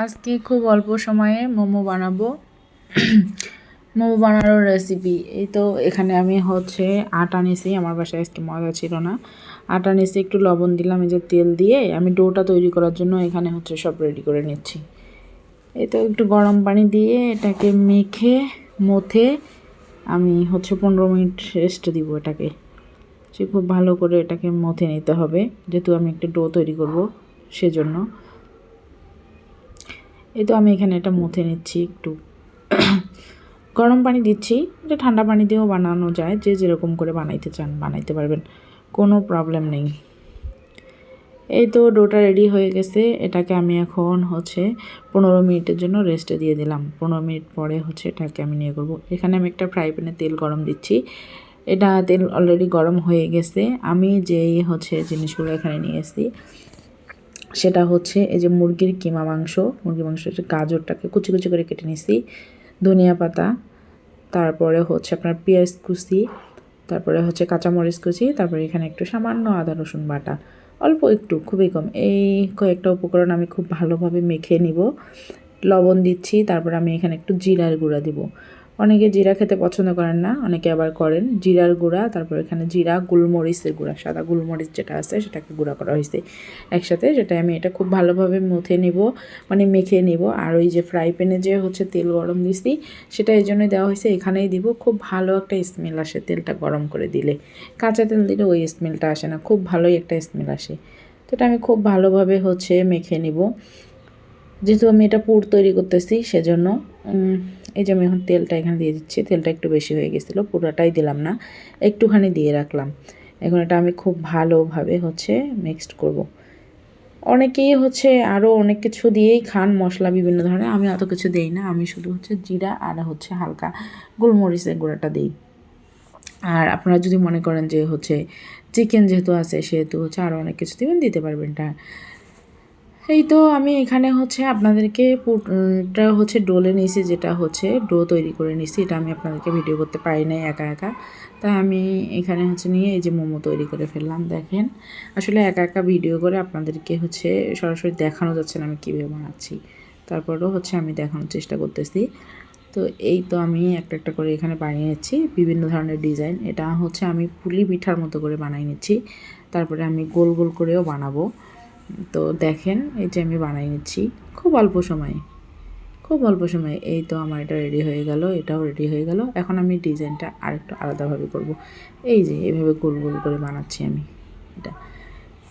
আজকে খুব অল্প সময়ে মোমো বানাবো। মোমো বানানোর রেসিপি এই তো। এখানে আমি আটা নিয়েছি, আমার বাসায় আজকে ময়দা ছিল না। আটা নিয়েছি, একটু লবণ দিলাম, এই যে তেল দিয়ে আমি ডোটা তৈরি করার জন্য এখানে সব রেডি করে নিচ্ছি। এই তো একটু গরম পানি দিয়ে এটাকে মেখে মথে আমি 15 মিনিট রেস্ট দিব এটাকে। সে খুব ভালো করে এটাকে মথে নিতে হবে, যেহেতু আমি একটা ডো তৈরি করব সেজন্য। এই তো আমি এখানে এটা মুথে নিচ্ছি, একটু গরম পানি দিচ্ছি। এটা ঠান্ডা পানি দিয়েও বানানো যায়, যে যেরকম করে বানাইতে চান বানাইতে পারবেন, কোনো প্রবলেম নেই। এই তো ডোটা রেডি হয়ে গেছে, এটাকে আমি এখন 15 মিনিটের জন্য রেস্টে দিয়ে দিলাম। 15 মিনিট পরে এটাকে আমি নিয়ে করব। এখানে আমি একটা ফ্রাই প্যানে তেল গরম দিচ্ছি। এটা তেল অলরেডি গরম হয়ে গেছে। আমি যেই জিনিসগুলো এখানে নিয়ে এসেছি সেটা এই যে মুরগির কিমা মাংস। মুরগির মাংসের গাজরটাকে কুচি কুচি করে কেটে নিয়েছি, ধনিয়া পাতা, তারপরে আপনার পেঁয়াজ কুচি, তারপরে কাঁচামরিচ কুচি, তারপরে এখানে একটু সামান্য আদা রসুন বাটা, অল্প একটু, খুবই কম। এই কয়েকটা উপকরণ আমি খুব ভালোভাবে মেখে নিব। লবণ দিচ্ছি, তারপরে আমি এখানে একটু জিরার গুঁড়া দিব। অনেকে জিরা খেতে পছন্দ করেন না, অনেকে আবার করেন। জিরার গুঁড়া, তারপর এখানে জিরা, গোলমরিচের গুঁড়া, সাদা গোলমরিচ যেটা আছে সেটাকে গুঁড়া করা হয়েছে একসাথে। সেটা আমি এটা খুব ভালোভাবে মুথে নিব, মানে মেখে নিব। আর ওই যে ফ্রাই প্যানে যে তেল গরম দিছি সেটা এই জন্যই দেওয়া হয়েছে, এখানেই দিব। খুব ভালো একটা স্মেল আসে তেলটা গরম করে দিলে। কাঁচা তেল দিলে ওই স্মেলটা আসে না, খুব ভালোই একটা স্মেল আসে। তো এটা আমি খুব ভালোভাবে মেখে নিব, যেহেতু আমি এটা পুর তৈরি করতেছি সেজন্য। এই যে আমি এখন তেলটা এখানে দিয়ে দিচ্ছি। তেলটা একটু বেশি হয়ে গেছিলো, পুরোটাই দিলাম না, একটুখানি দিয়ে রাখলাম। এখন এটা আমি খুব ভালোভাবে মিক্সড করব। অনেকেই আরও অনেক কিছু দিয়েই খান, মশলা বিভিন্ন ধরনের। আমি অত কিছু দিই না, আমি শুধু জিরা আর হালকা গোলমরিচের গুঁড়াটা দিই। আর আপনারা যদি মনে করেন যে চিকেন যেহেতু আছে সেহেতু আরও অনেক কিছু দিতে পারবেন। এটা এই তো আমি এখানে আপনাদেরকে পুরটা ডোলে নিয়েছি, যেটা ডো তৈরি করে নিয়েছি। এটা আমি আপনাদেরকে ভিডিও করতে পারি নাই একা একা, তাই আমি এখানে নিয়ে এই যে মোমো তৈরি করে ফেললাম। দেখেন, আসলে একা একা ভিডিও করে আপনাদেরকে সরাসরি দেখানো যাচ্ছে না আমি কীভাবে বানাচ্ছি। তারপরেও আমি দেখানোর চেষ্টা করতেছি। তো এই তো আমি একটা একটা করে এখানে বানিয়ে নিচ্ছি, বিভিন্ন ধরনের ডিজাইন। এটা আমি পুলি পিঠার মতো করে বানিয়ে নিচ্ছি, তারপরে আমি গোল গোল করেও বানাবো। তো দেখেন, এই যে আমি বানিয়ে নিচ্ছি খুব অল্প সময়ে, খুব অল্প সময়ে। এই তো আমার এটা রেডি হয়ে গেল, এটাও রেডি হয়ে গেল। এখন আমি ডিজাইনটা আরেকটু আলাদাভাবে করব। এই যে এইভাবে গোল গোল করে বানাচ্ছি আমি। এটা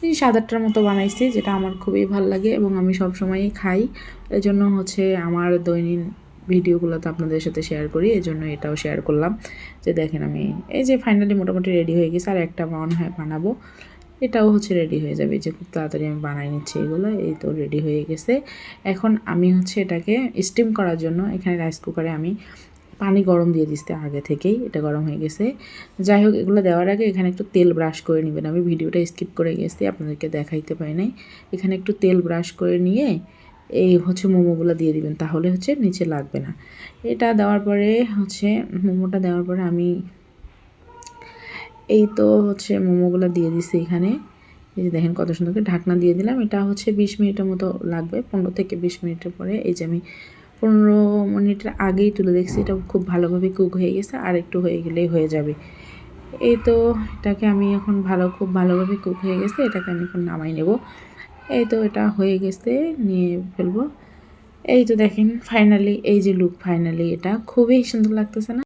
এই সাদাটার মতো বানাইছি, যেটা আমার খুবই ভালো লাগে এবং আমি সব সময়ই খাই। এই জন্য আমার দৈনিক ভিডিওগুলো তো আপনাদের সাথে শেয়ার করি, এই জন্য এটাও শেয়ার করলাম। যে দেখেন, আমি এই যে ফাইনালি মোটামুটি রেডি হয়ে গেছে। আর একটা বানাবো, এটাও রেডি হয়ে যাবে। যে খুব তাড়াতাড়ি আমি বানিয়ে নিচ্ছি এগুলো। এই তো রেডি হয়ে গেছে। এখন আমি এটাকে স্টিম করার জন্য এখানে রাইস কুকারে আমি পানি গরম দিয়ে দিচ্ছি আগে থেকেই, এটা গরম হয়ে গেছে। যাই হোক, এগুলো দেওয়ার আগে এখানে একটু তেল ব্রাশ করে নেবেন। আমি ভিডিওটা স্কিপ করে গেছি, আপনাদেরকে দেখাইতে পারি নাই। এখানে একটু তেল ব্রাশ করে নিয়ে এই মোমোগুলো দিয়ে দিবেন, তাহলে নিচে লাগবে না। এটা দেওয়ার পরে মোমোটা দেওয়ার পরে আমি এই তো মোমোগুলো দিয়ে দিছি এখানে। এই যে দেখেন কত সুন্দর করে ঢাকনা দিয়ে দিলাম। এটা 20 মিনিটের মতো লাগবে, 15 থেকে 20 মিনিটের পরে। এই যে আমি 15 মিনিটের আগেই তুলে দেখছি, এটা খুব ভালোভাবে কুক হয়ে গেছে। আর একটু হয়ে গেলেই হয়ে যাবে। এই তো এটাকে আমি এখন খুব ভালোভাবে কুক হয়ে গেছে, এটাকে আমি এখন নামাই নেব। এই তো এটা হয়ে গেছে, নিয়ে ফেলবো। এই তো দেখেন ফাইনালি, এই যে লুক, ফাইনালি এটা খুবই সুন্দর লাগতেছে না?